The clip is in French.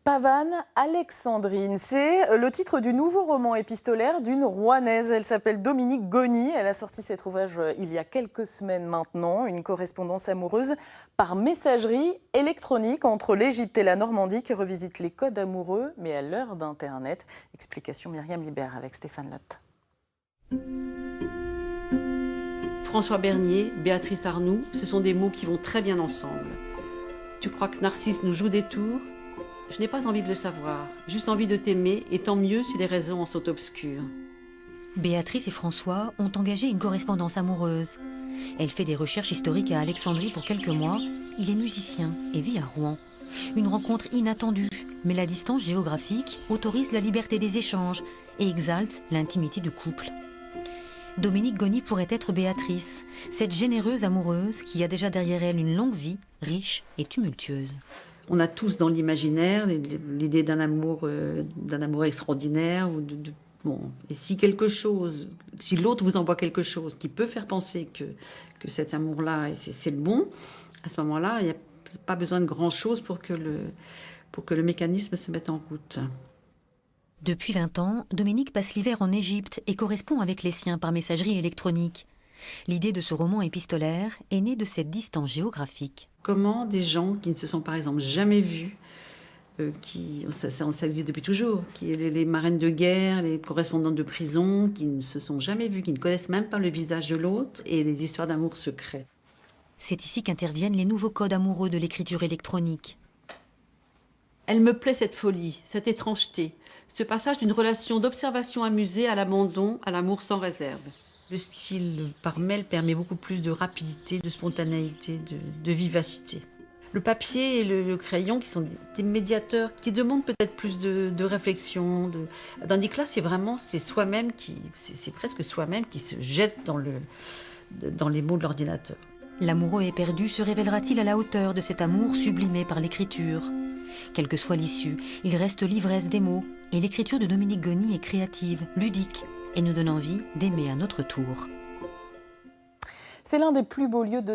Pavane Alexandrine, c'est le titre du nouveau roman épistolaire d'une Rouennaise. Elle s'appelle Dominique Goni. Elle a sorti cet ouvrage il y a quelques semaines maintenant, une correspondance amoureuse par messagerie électronique entre l'Égypte et la Normandie qui revisite les codes amoureux, mais à l'heure d'Internet. Explication Myriam Libert avec Stéphane Lotte. François Bernier, Béatrice Arnoux, ce sont des mots qui vont très bien ensemble. Tu crois que Narcisse nous joue des tours ? Je n'ai pas envie de le savoir, juste envie de t'aimer, et tant mieux si les raisons en sont obscures. Béatrice et François ont engagé une correspondance amoureuse. Elle fait des recherches historiques à Alexandrie pour quelques mois. Il est musicien et vit à Rouen. Une rencontre inattendue, mais la distance géographique autorise la liberté des échanges et exalte l'intimité du couple. Dominique Goni pourrait être Béatrice, cette généreuse amoureuse qui a déjà derrière elle une longue vie, riche et tumultueuse. On a tous dans l'imaginaire l'idée d'un amour extraordinaire. Bon. Et si l'autre vous envoie quelque chose qui peut faire penser que cet amour-là, c'est le bon, à ce moment-là, il n'y a pas besoin de grand-chose pour que le mécanisme se mette en route. Depuis 20 ans, Dominique passe l'hiver en Égypte et correspond avec les siens par messagerie électronique. L'idée de ce roman épistolaire est née de cette distance géographique. Comment des gens qui ne se sont par exemple jamais vus, ça existe depuis toujours, les marraines de guerre, les correspondantes de prison, qui ne se sont jamais vus, qui ne connaissent même pas le visage de l'autre, et les histoires d'amour se créent. C'est ici qu'interviennent les nouveaux codes amoureux de l'écriture électronique. Elle me plaît cette folie, cette étrangeté, ce passage d'une relation d'observation amusée à l'abandon, à l'amour sans réserve. Le style par mail permet beaucoup plus de rapidité, de spontanéité, de vivacité. Le papier et le crayon qui sont des médiateurs, qui demandent peut-être plus de réflexion. Tandis que là, c'est presque soi-même qui se jette dans les mots de l'ordinateur. L'amoureux éperdu se révélera-t-il à la hauteur de cet amour sublimé par l'écriture ? Quelle que soit l'issue, il reste l'ivresse des mots, et l'écriture de Dominique Goni est créative, ludique, et nous donne envie d'aimer à notre tour. C'est l'un des plus beaux lieux de